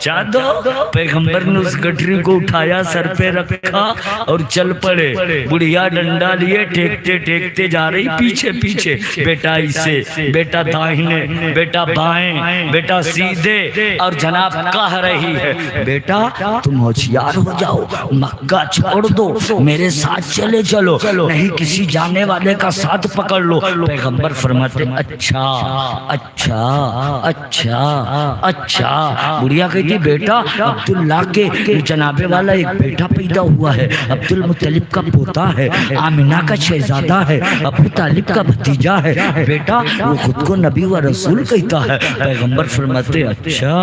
दो। पैगंबर ने उस गठरी को उठाया, सर पे रखा और चल पड़े। बुढ़िया डंडा लिए टेकते टेकते जा रही पीछे पीछे। बेटा इसे, बेटा दाहिने, बेटा बाएं, बेटा सीधे। और जनाब कह रही है, बेटा तुम होशियार हो जाओ, मक्का छोड़ दो, मेरे साथ चले चलो, नहीं किसी जाने वाले का साथ पकड़ लो। पैगंबर फरमाते अच्छा अच्छा अच्छा अच्छा। बुढ़िया कहती बेटा अब्दुल्ला के जनाबे वाला एक बेटा पैदा हुआ है, अब्दुल मुत्तलिब का पोता है, आमिना का शहजादा है, अबू तालिब का भतीजा है। बेटा वो खुद को नबी व रसूल कहता है। पैगंबर फरमाते अच्छा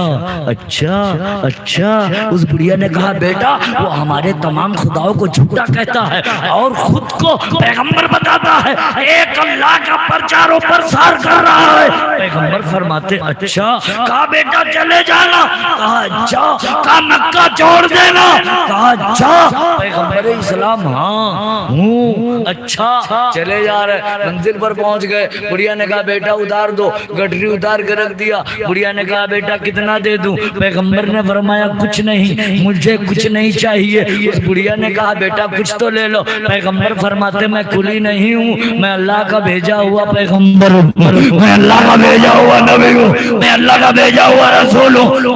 अच्छा अच्छा। उस बुढ़िया ने कहा बेटा वो हमारे तमाम खुदाओं को झूठा कहता है और खुद को पैगंबर बताता है, एक अल्लाह का प्रचार प्रसार कर रहा है। पैगंबर फरमाते अच्छा। कहा बेटा चले जाना, कहा अच्छा। कहा मक्का छोड़ देना, कहा अच्छा। पैगंबर इस्लाम हाँ हूँ अच्छा। चले जा रहे, मंजिल पर पहुंच गए। बुढ़िया ने कहा बेटा उतार दो, गठरी उतार के रख दिया। बुढ़िया ने कहा बेटा कितना दे दूं? पैगंबर ने फरमाया कुछ नहीं, मुझे कुछ नहीं चाहिए। उस बुढ़िया ने कहा बेटा कुछ तो ले लो। पैगंबर फरमाते मैं कुली नहीं हूँ, मैं अल्लाह का भेजा हुआ पैगंबर हूँ, मैं अल्लाह का भेजा हुआ नबी हूँ, मैं अल्लाह का भेजा हुआ रसूल हूँ।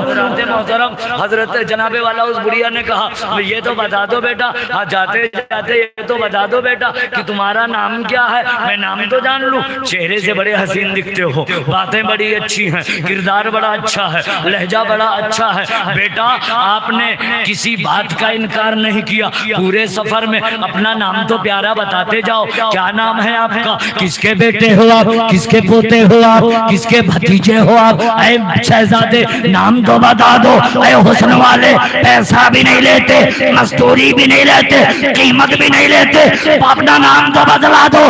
हजरत जनाबे वाला उस बुढ़िया ने कहा ये तो बता दो बेटा, हाँ जाते जाते ये तो बता दो बेटा कि तुम्हारा नाम क्या है, मैं नाम तो जान लूं। चेहरे से बड़े हसीन दिखते हो, बातें बड़ी अच्छी हैं, किरदार बड़ा अच्छा है, लहजा बड़ा अच्छा है। बेटा आपने किसी बात का इनकार नहीं किया, पूरे सफर में अपना नाम तो प्यारा बताते जाओ। क्या नाम है आपका? किसके बेटे हो आप, किसके पोते हो आप, किसके भतीजे हो आप? ऐ शहजादे नाम तो बता दो। ऐ हुस्न वाले पैसा भी नहीं लेते, मजदूरी भी नहीं लेते, कीमत भी नहीं लेते, अपना नाम तो बदला दो।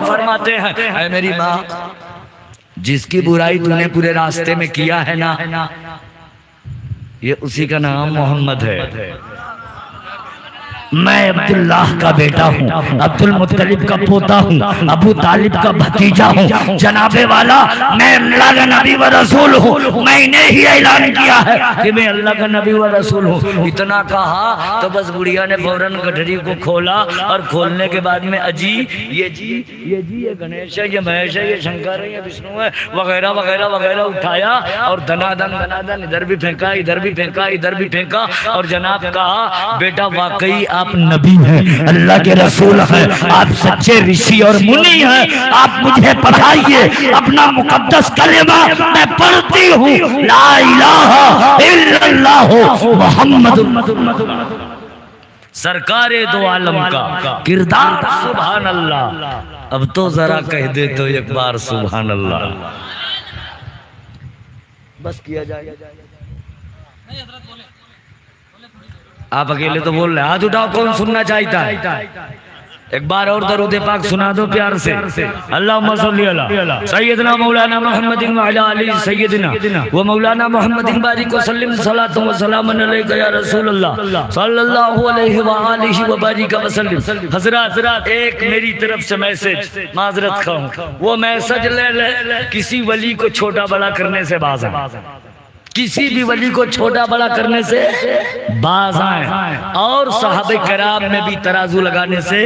फरमाते हैं ऐ मेरी माँ, जिसकी बुराई तूने पूरे रास्ते में किया है ना, ये उसी का नाम मोहम्मद है। मैं अब्दुल्लाह का बेटा हूँ, अब्दुल मुत्तलिब का पोता हूँ, अबू तालिब का भतीजा हूँ। जनाबे वाला मैं अल्लाह का नबी व रसूल हूँ। मैंने ही ऐलान किया है कि मैं अल्लाह का नबी व रसूल हूँ। इतना कहा तो बस बुढ़िया ने फौरन गठरी को खोला और खोलने के बाद में अजी ये गणेश है, ये महेश है, ये शंकर है, ये विष्णु है, वगैरह वगैरह वगैरह उठाया और दनादन इधर भी फेंका, इधर भी फेंका, इधर भी फेंका। और जनाब कहा बेटा वाकई आप नबी हैं, अल्लाह के रसूल हैं, आप सच्चे ऋषि और मुनि हैं। आप मुझे पढ़ाइए अपना मुकद्दस कलेमा, मैं पढ़ती हूँ ला इलाहा इल्लल्लाह मुहम्मदुर सरकारे दो आलम का किरदार सुभान अल्लाह। अब तो जरा कह दे तो एक बार सुभान अल्लाह। बस किया जाए। आप अकेले तो बोल रहे, हाथ उठाओ कौन सुनना चाहता है? एक बार और दरूद पाक सुना दो प्यार से। अल्लाहुम्मा सल्ली अला सय्यदना मौलाना मुहम्मदिन व अला आलि सय्यदना व मौलाना मुहम्मदिन बारिक व सल्लिम सलातु व सलामन अलैका या रसूलल्लाह सल्लल्लाहु अलैहि व आलिहि व बारिक व सल्लिम। हजरत एक मेरी तरफ से मैसेज, माजरत खाऊं, वो मैसेज ले किसी वली को छोटा बड़ा करने से बाज है, किसी भी वली को छोटा बड़ा करने से बाज आए, और सहाबे कराम में भी तराजू लगाने से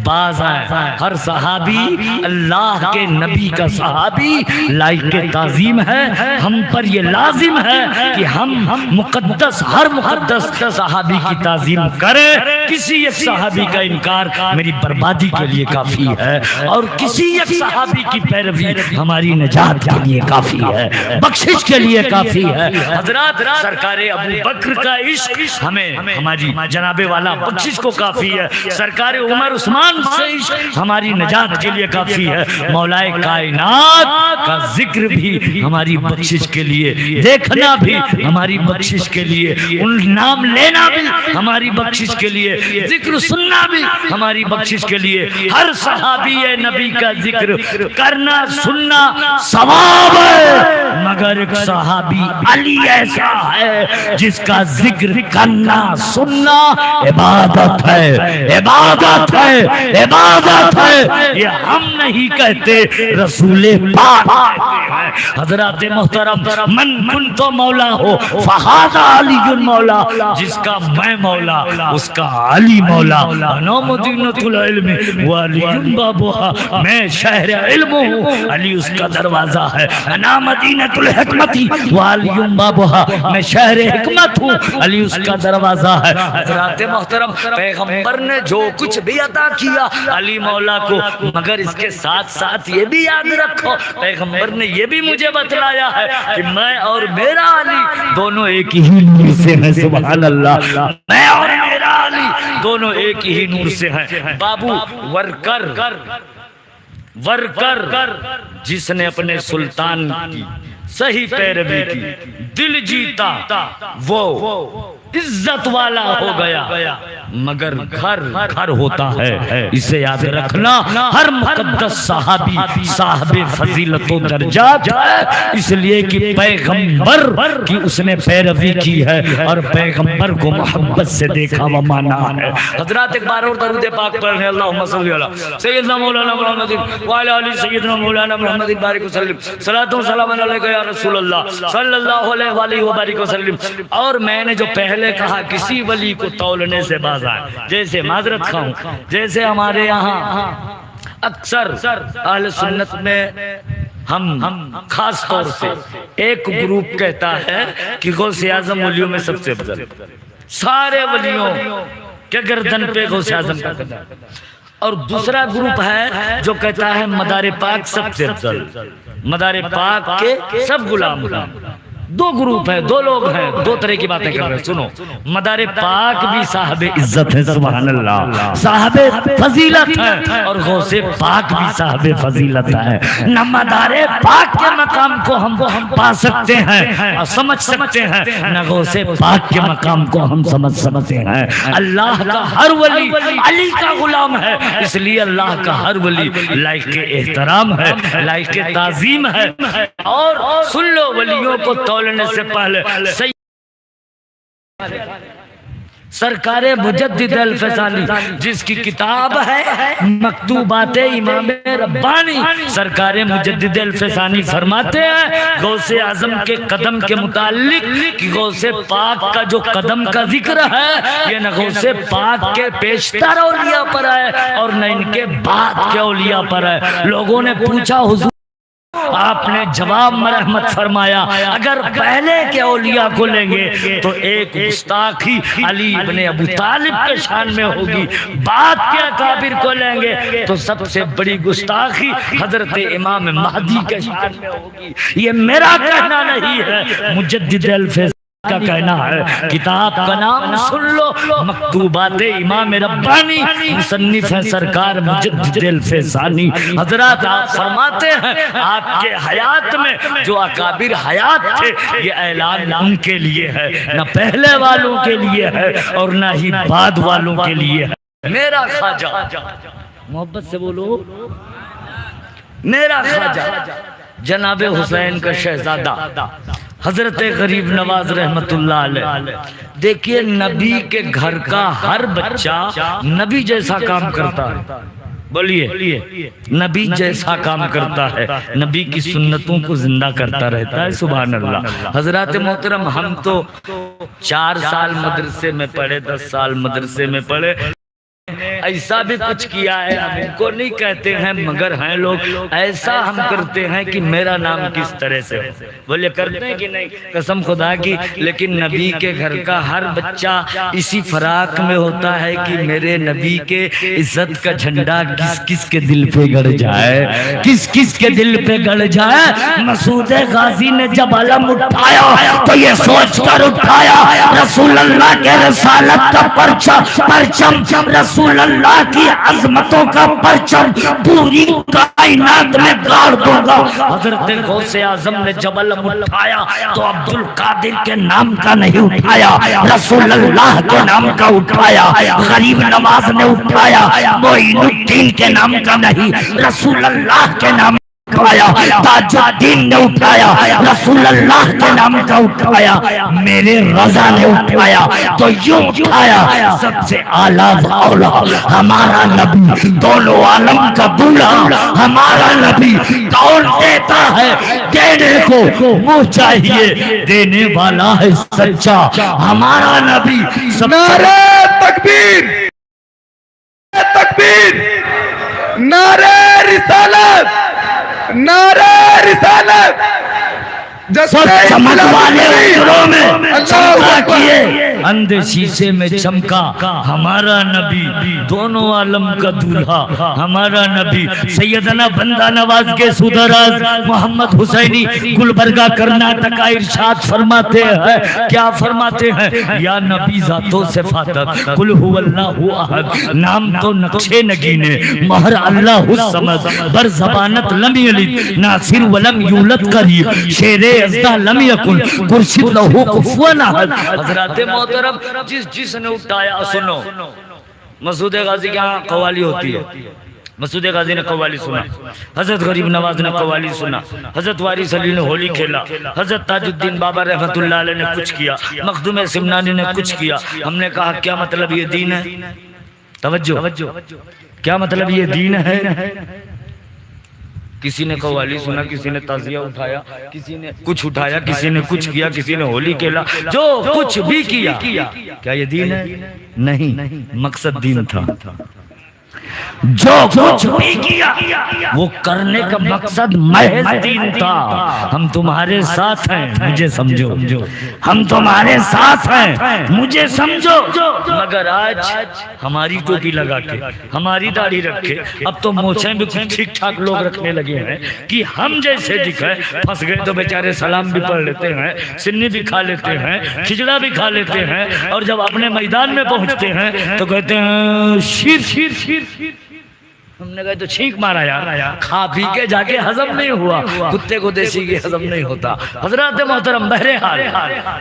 बाज आए। हर सहाबी अल्लाह के नबी का सहाबी लाइक ताजीम है। हम पर ये लाजिम है कि हम मुकद्दस हर मुकद्दस सहाबी की ताजीम करें। किसी एक सहाबी का इनकार मेरी बर्बादी के लिए काफी है, और किसी एक सहाबी की पैरवी हमारी निजात के लिए काफी है, बख्शिश के लिए काफी है। हजरत सरकारे अबू बकर का इश्क हमें हमारी जनाबे वाला बख्शिश को काफी है। सरकारे उमर उस्मान से इश्क हमारी निजात के लिए काफी है। मौलाए कायनात का जिक्र भी हमारी बख्शिश के लिए, देखना भी हमारी बख्शिश के लिए, उन नाम लेना भी हमारी बख्शिश के लिए, जिक्र सुनना भी हमारी बख्शिश के लिए। हर सहाबी नबी का जिक्र करना सुनना सवाब है, मगर एक सहाबी अली ऐसा है जिसका जिक्र करना सुनना इबादत है, इबादत है, इबादत है। ये हम नहीं कहते, रसूले पाक कहते हैं। हजरत मोहतरम मन कुंतो मौला हो फहादा अलीयुन मौला, जिसका मैं मौला उसका अली मौला। अना मदीनतुल इल्म व अलीयुन बाबुहा, मैं शहर इल्म हूँ, अली उसका दरवाजा है। अना मदीनतुल हिकमती व अलीयुन बाबुहा, मैं शहर हिकमत हूँ, अली उसका दरवाजा है। हजरत मोहतरम पैगंबर ने जो कुछ भी अता किया अली मौला को, मगर इसके साथ साथ ये भी याद रखो, पैगंबर ने ये भी मुझे बतलाया है कि मैं और मेरा अली दोनों एक ही नूर से हैं। सुभान अल्लाह, मैं और मेरा अली दोनों एक ही नूर से हैं। बाबू वर्कर वर्कर जिसने अपने सुल्तान की सही पैरवी की, दिल जीता, वो इज्जत वाला हो गया। मगर घर घर होता है, इसे याद रखना। हर मुकद्दस सहाबी साहबे फजीलत व दर्जात है, इसलिए कि पैगंबर की उसने पैरवी की है और पैगंबर को मोहब्बत से देखा व माना है। हजरत एक बार और दरूद पाक पढ़ रहे, अल्लाहुम्मा सल्ली अला सय्यदना मौलाना मुहम्मद व अला आलि सय्यदना मौलाना मुहम्मद बारिक वसल्लम, सलातो सलाम अलैका या रसूल अल्लाह सल्लल्लाहु अलैहि व बारिक वसल्लम। और मैंने जो पहले कहा किसी वली को तौलने से बाज आए, जैसे माजरत खाऊं, जैसे हमारे यहाँ अक्सर अहले सुन्नत में हम खास तौर से एक ग्रुप कहता है कि गौसे आजम वलियों में सबसे अफजल, सारे वलियों के गर्दन पे गौसे आजम का कदम, और दूसरा ग्रुप है जो कहता है मदारे पाक सबसे अफजल, मदारे पाक के सब गुलाम। दो ग्रुप है, दो लोग हैं, दो तरह की बातें कर रहे हैं। सुनो, मदारे पाक भी साहबे इज्जत है, सुभान अल्लाह, साहबे फजीलत है, और गौसे पाक भी साहबे फजीलत है। न मदारे पाक के मकाम को हम पा सकते हैं और समझ सकते हैं, न गौसे पाक के मकाम को हम समझ सकते हैं। अल्लाह का हर वली अली का गुलाम है, इसलिए अल्लाह का हर वली लायक के एहतराम है, लायक के ताजीम है। और सुन लो, वलियों को तौलने से पहले सरकारे मुजद्दिद अल-फसानी जिसकी किताब है मकतूबात इमाम रब्बानी, सरकारे मुजद्दिद अल-फसानी फरमाते हैं गौसे आजम के कदम के मुतालिक कि गौसे पाक का जो कदम का जिक्र है ये न गौसे पाक के पेशतर औलिया पर है और न इनके बाद के औलिया पर है। लोगों ने पूछा हुजूर, आपने जवाब में रहमत फरमाया, अगर पहले के औलिया को लेंगे तो एक गुस्ताखी अली इब्ने अबू तालिब के शान में होगी, बाद के अकाबिर को लेंगे तो सबसे बड़ी गुस्ताखी हजरत इमाम महदी के शान में होगी। ये मेरा कहना नहीं है, मुजद्दिद अल-फैज़ का कहना है। किताब का नाम सुन लो, मकतूबात इमाम रब्बानी, मुसन्निफ है सरकार मुजद्दिद अल-फैज़ानी। हजरत आप फरमाते हैं आपके हयात में जो अकाबिर हयात थे ये ऐलान उनके लिए है, न पहले वालों के लिए है और न ही बाद वालों के लिए है। मेरा ख्वाजा, मोहब्बत से बोलो, मेरा ख्वाजा जनाबे हुसैन का शहजादा हजरत गरीब नवाज रहमतुल्लाह अलैह। देखिए, नबी के घर का हर बच्चा नबी जैसा काम करता है। बोलिए, नबी जैसा काम करता है, नबी की सुन्नतों को जिंदा करता रहता है। सुभान अल्लाह। हजरत मोहतरम, हम तो 4 साल मदरसे में पढ़े, 10 साल मदरसे में पढ़े, ऐसा भी कुछ किया है, हमको नहीं कहते हैं, मगर हैं लोग ऐसा हम करते हैं कि मेरा नाम किस तरह से हो। बोले करते हैं कि नहीं? कसम खुदा की। लेकिन नबी के घर का हर बच्चा इसी फराक में होता है कि मेरे नबी के इज्जत का झंडा किस किस के दिल पे गड़ जाए, किस किस के दिल पे गड़ जाए। मसूद गाजी ने जब अलम उठाया तो ये सोच कर उठाया रसूल अल्लाह के रसालत का परचम, रसूल अल्लाह की अजमतों का परचम पूरी कायनात में गाड़ दूंगा। हजरत गौसे आजम ने जब अलम उठाया तो अब्दुल कादिर के नाम का नहीं उठाया, रसूल अल्लाह के नाम का उठाया। गरीब नवाज ने उठाया मोइनुद्दीन के नाम का नहीं, रसूल अल्लाह के नाम उठाया, ताजुद्दीन ने उठाया, रसूलुल्लाह के नाम का उठाया, मेरे रजा ने उठाया, तो यूं उठाया सबसे आला औला हमारा नबी, दोनों आलम का दूल्हा हमारा नबी। कौन देता है देने को मुंह चाहिए, देने वाला है सच्चा हमारा नबी। नारे तकबीर, तकबीर, नारे रिसालत, नारे रिसालत। सब चमक वाले उजरों में चमका किए, अंधे शीशे में चमका हमारा नबी, दोनों आलम का दूल्हा हमारा नबी। सैयदना बंदा नवाज के सुदराज मोहम्मद हुसैनी गुलबर्गा कर्नाटक का इरशाद फरमाते हैं, क्या फरमाते हैं? या नबी जातो से फातत कुल हुवल्लाहु अहद, नाम तो नक्शे नगीने महर अल्लाहु समद, बर जबानत लम यलिद नासिर वलम यूलद करीब, शेरे अज़दा लम यकुन कुर्शिद लहू कुफुवन अहद। हज़रात मोहतरम, जिसने उठाया, सुनो, मसूद गाजी के यहाँ कव्वाली होती है, मसूद गाजी ने कव्वाली सुना, हजरत गरीब नवाज ने कव्वाली सुना, हजरत वारिस अली ने होली खेला, हजरत ताजुद्दीन बाबा रहमतुल्लाह अलैह ने कुछ किया, मखदूम सिमनानी ने कुछ किया। हमने कहा क्या मतलब ये दीन है? तवज्जो, क्या मतलब ये दीन है? किसी ने कव्वाली सुना, किसी ने ताजिया उठाया, किसी ने कुछ उठाया, किसी ने कुछ किया, किसी ने होली खेला, जो कुछ भी किया, क्या ये दीन है? नहीं, मकसद दीन था। जो कुछ भी किया वो करने का मकसद महज दीन था। हम तुम्हारे साथ हैं, मुझे समझो, हम तुम्हारे साथ हैं, मुझे समझो। मगर आज हमारी टोपी लगा के, हमारी दाढ़ी रखे, अब तो मोछें भी ठीक ठाक लोग रखने लगे हैं कि हम जैसे दिखे। फंस गए तो बेचारे सलाम भी पढ़ लेते हैं, सिन्नी भी खा लेते हैं, खिचड़ा भी खा लेते हैं, और जब अपने मैदान में पहुंचते हैं तो कहते हैं शीर शीर शीर। हमने कहा तो छींक मारा यार, खा पी के जाके हजम नहीं हुआ, कुत्ते को देसी की हजम नहीं होता। हजरत मोहतरम बहरहाल,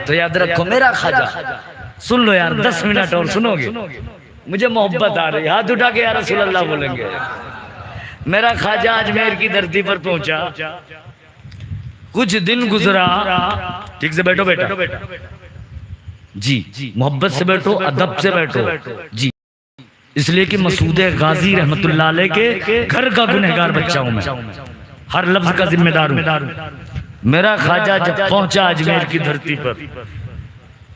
तो याद रखो मेरा ख्वाजा, सुन लो यार 10 मिनट और सुनोगे, मुझे मोहब्बत आ रही, हाथ उठा के यार रसूल अल्लाह बोलेंगे। मेरा ख्वाजा अजमेर की धरती पर पहुंचा, कुछ दिन गुजरा, ठीक से बैठो बेटा जी, मोहब्बत से बैठो, अदब से बैठो जी, इसलिए कि मसूद गाजी रहमतुल्लाह अलैह के घर का गुनहगार बच्चा हूं मैं, हर लफ्ज का जिम्मेदार हूं। मेरा ख्वाजा जब पहुंचा अजमेर की धरती पर,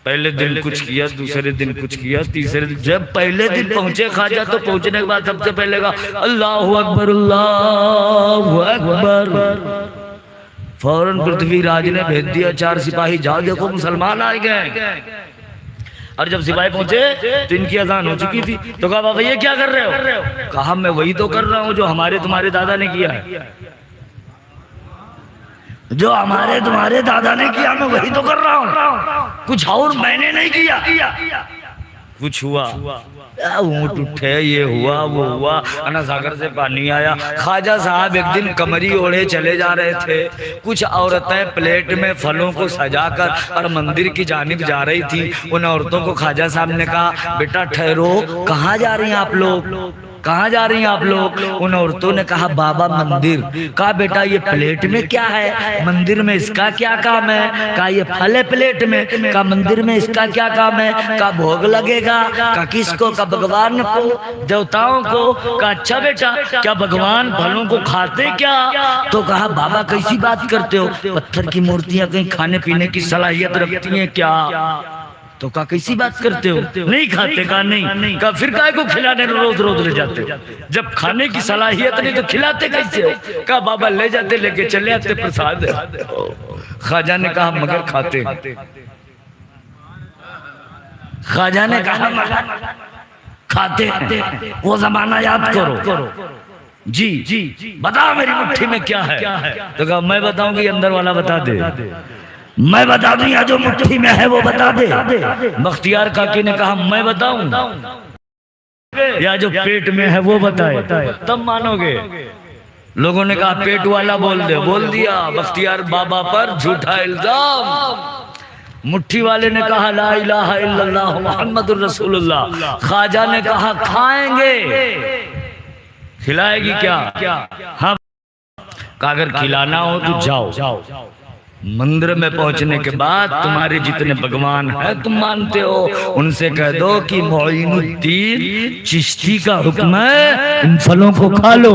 पहले दिन कुछ किया, दूसरे दिन कुछ किया, तीसरे दिन, जब पहले दिन पहुंचे ख्वाजा तो पहुंचने के बाद सबसे पहले कहा अल्लाहु अकबर, अल्लाहु अकबर। फौरन पृथ्वीराज ने भेज दिया 4 सिपाही, जाओ देखो मुसलमान आ गए। और जब सिपाही पहुंचे तो इनकी अजान हो चुकी थी, तो कहा बाबा ये क्या कर रहे हो? कहा मैं वही तो कर रहा हूं जो हमारे तुम्हारे दादा ने किया है, जो हमारे तुम्हारे दादा ने किया मैं वही तो कर रहा हूं, कुछ और मैंने नहीं किया। कुछ हुआ, ऊंट उठे, ये हुआ वो हुआ, अना सागर से पानी आया। ख्वाजा साहब एक दिन कमरी ओढ़े चले जा रहे थे, कुछ औरतें प्लेट में फलों को सजाकर और मंदिर की जानिब जा रही थी। उन औरतों को ख्वाजा साहब ने कहा बेटा ठहरो, कहाँ जा रही हैं आप लोग, कहाँ जा रही हैं आप लोग? उन औरतों ने कहा बाबा मंदिर। कहा बेटा ये प्लेट में क्या है, मंदिर में इसका क्या काम है? कहा ये फल है प्लेट में। कहा मंदिर में इसका क्या काम है? कहा भोग लगेगा। कहा किसको? कहा भगवान को, देवताओं को। कहा अच्छा बेटा क्या भगवान फलों को खाते क्या? तो कहा बाबा कैसी बात करते हो, पत्थर की मूर्तियां कहीं खाने पीने की सलाहियत रखती हैं क्या? तो कहा कैसी बात करते हो, नहीं खाते। कहा नहीं। कहा फिर काय को खिलाने रोज रोज ले जाते, जब खाने की सलाहियत नहीं तो खिलाते कैसे हो? कहा बाबा ले जाते, लेके चले आते प्रसाद। ख्वाजा ने कहा मगर खाते। ख्वाजा ने कहा मगर खाते हैं, वो जमाना याद करो। जी बताओ मेरी मुट्ठी में क्या है? तो कहा मैं बताऊंगी, अंदर वाला बता दे। मैं बता दूं या जो मुट्ठी में है वो बता दे? बख्तियार काकी ने कहा मैं बताऊं या जो पेट में है वो बताए, तब मानोगे। लोगों ने कहा पेट वाला बोल दे, बोल दिया। बख्तियार बाबा पर झूठा इल्जाम। मुट्ठी वाले ने कहा ला इलाहा इल्लल्लाह मुहम्मदुर रसूलुल्लाह। ख्वाजा ने कहा खाएंगे। खिलाएगी क्या? हाँ अगर खिलाना हो तो जाओ, मंदिर में पहुंचने के बाद तुम्हारे जितने भगवान है तुम मानते हो, उनसे कह दो कि मोइनुद्दीन चिश्ती का हुक्म है इन फलों को खा लो।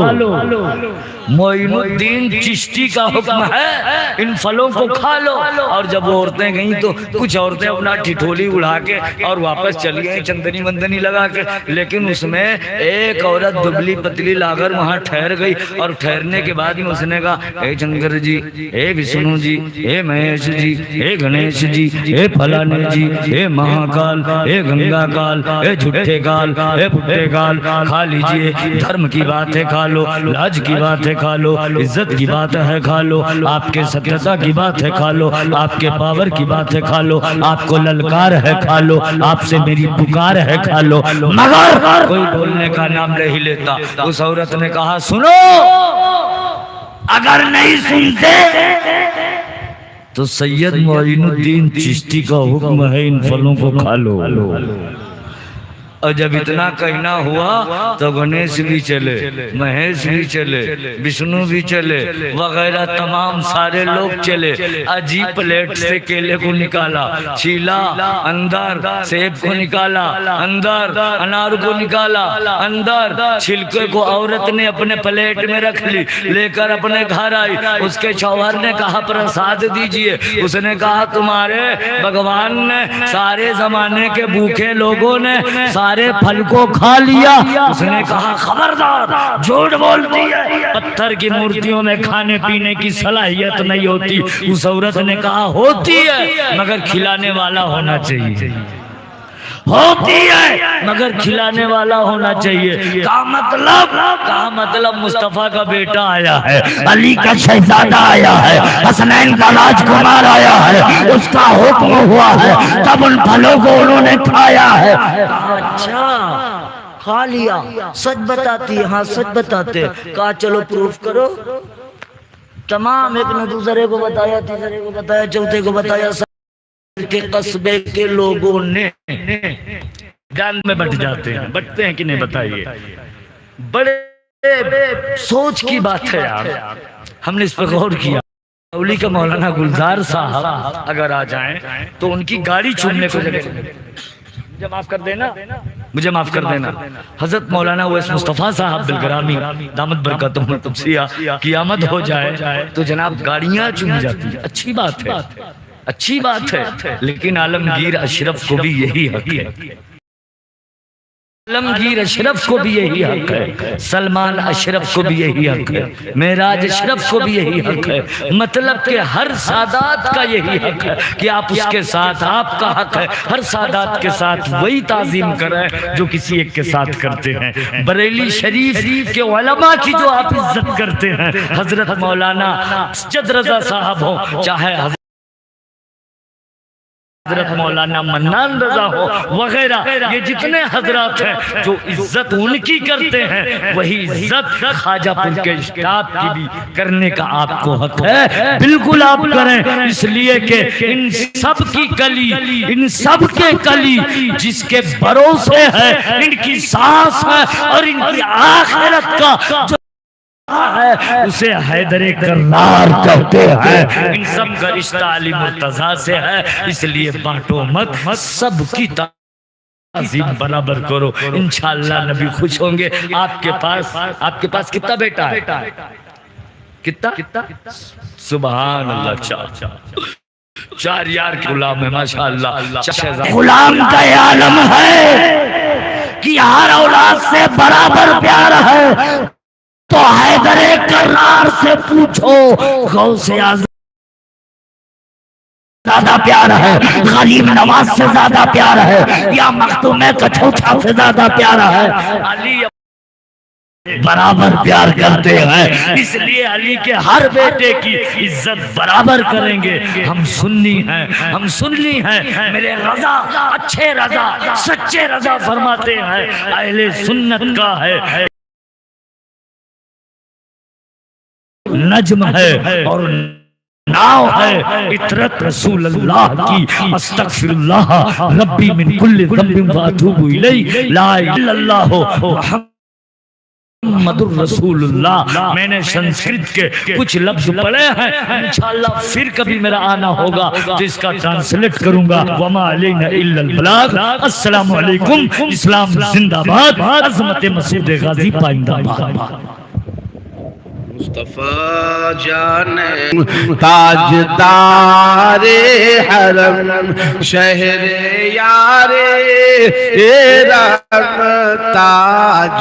मोइनुद्दीन चिश्ती का हुक्म है इन फलों को खा लो। और जब वो औरतें गईं तो कुछ औरतें अपना ठिठोली उड़ा के और वापस चली गई चंदनी मंदनी लगा के, लेकिन उसमें एक औरत दुबली पतली लाकर वहां ठहर गई। और ठहरने के बाद में उसने कहा, हे शंकर जी, हे विष्णु जी, हे महेश जी, हे गणेश जी, हे फलाने जी, हे महाकाल, हे गंगा काल, हे झूठे काल, हे पुट्टे काल, खा लीजिए। धर्म की बात है खा लो, लाज की बात है खा लो, इज्जत की बात है खा लो, आपके सत्यता की बात है खा लो, आपके पावर की बात है खा लो, आपको ललकार है खा लो, आपसे मेरी पुकार है खा लो। मगर कोई बोलने का नाम नहीं लेता। उस औरत ने कहा, सुनो, अगर नहीं सुनते तो सैयद मोइनुद्दीन चिश्ती का हुक्म है इन फलों को खा लो। और जब इतना कहना हुआ तो गणेश भी चले, महेश भी चले, विष्णु भी चले, वगैरह तमाम सारे लोग चले। अजीब प्लेट से केले को निकाला, छीला, अंदर सेब को निकाला, अंदर अनार को निकाला, अंदर छिलके को औरत ने अपने प्लेट में रख ली, लेकर अपने घर आई। उसके शौहर ने कहा, प्रसाद दीजिए। उसने कहा, तुम्हारे भगवान ने सारे जमाने के भूखे लोगों ने सारे फल को खा लिया। उसने कहा, खबरदार, झूठ बोलती है, पत्थर की मूर्तियों में खाने पीने की सलाहियत नहीं होती। उस औरत ने कहा, होती है मगर खिलाने वाला होना चाहिए, होती है मगर खिलाने वाला होना चाहिए। का मतलब मुस्तफा का बेटा आया है, अली का शहजादा आया है, हसनैन का राजकुमार आया है, उसका हुक्म हुआ है, तब उन फलों को उन्होंने खाया है। अच्छा, खा लिया, सच बताती है? हाँ सच बताते। कहा, चलो प्रूफ करो। तमाम एक ने दूसरे को बताया, तीसरे को बताया, चौथे को बताया। के कस्बे के लोगों ने ज्ञान में बट जाते हैं, बटते हैं कि नहीं बताइए? बड़े सोच की बात है यार, हमने इस पर गौर किया। मौली का मौलाना गुलजार साहब अगर आ जाएं तो उनकी गाड़ी छूने को जगह, मुझे माफ कर देना, मुझे माफ कर देना। हजरत मौलाना वैस मुस्तफा साहब बिलग्रामी दामत बरकतुहुम तुमसिया क़यामत हो जाए तो जनाब गाड़ियां चुन जाती है। अच्छी बात है, अच्छी बात है, लेकिन आलमगीर अशरफ को भी यही हक है, आलमगीर अशरफ को भी यही हक है, सलमान अशरफ को भी यही हक है, मेराज अशरफ को भी यही हक है। मतलब कि हर सादात का यही हक है कि आप उसके साथ, आपका हक है हर सादात के साथ वही ताजीम करें जो किसी एक के साथ करते हैं। बरेली शरीफ के उलमा की जो आप इज्जत करते हैं, हजरत मौलाना सज्जद रजा साहब हो, चाहे हजरत मौलाना मन्नान रजा हो वगैरह, ये जितने हजरात हैं जो इज्जत उनकी करते हैं, वही इज्जत ख्वाजापुर के स्टाफ की भी करने का आपको हक है। बिल्कुल आप करें, इसलिए कि इन सब की कली, इन सब के कली जिसके भरोसे है, इनकी सांस है और इनकी आखिरत का जो है उसे हैदरे करनार कहते हैं। इन सब का रिश्ता अली मुर्तजा से है, इसलिए बांटो मत, सबकी ताज़ीम बराबर करो, इंशाअल्लाह नबी खुश होंगे। आपके पास कितना बेटा है? कितना? सुभान अल्लाह, चार यार के गुलाम है माशाअल्लाह। गुलाम का आलम है कि हर औलाद से बराबर प्यार है, तो हैदरे करनार से पूछो गौसे आज़म ज्यादा प्यार है, गरीब नवाज से ज्यादा प्यार है, या मखदूम कछौछा से ज्यादा प्यार है? अली बराबर प्यार करते हैं, इसलिए अली के हर बेटे की इज्जत बराबर करेंगे। हम सुन्नी हैं, मेरे रजा, अच्छे रजा, सच्चे रजा फरमाते हैं, अहले सुन्नत का है नज्म है और नाव है इतरत रसूलुल्लाह की, अस्तगफिरुल्लाह रब्बी मिन कुल्ली ज़ंबिन व अतूबु इलैहि, ला इलाहा इल्लल्लाह मुहम्मदुर रसूलुल्लाह। मैंने संस्कृत के कुछ लफ्ज पढ़े हैं, इंशाअल्लाह फिर कभी मेरा आना होगा तो इसका ट्रांसलेट करूंगा। वमा अलैना इल्लल बलाग। अस्सलामु अलैकुम। इस्लाम जिंदाबाद, अज़मत मसूद गाजी पाइंदाबाद। मुस्तफा जाने ताजदारे हरम शहरे यारे ताज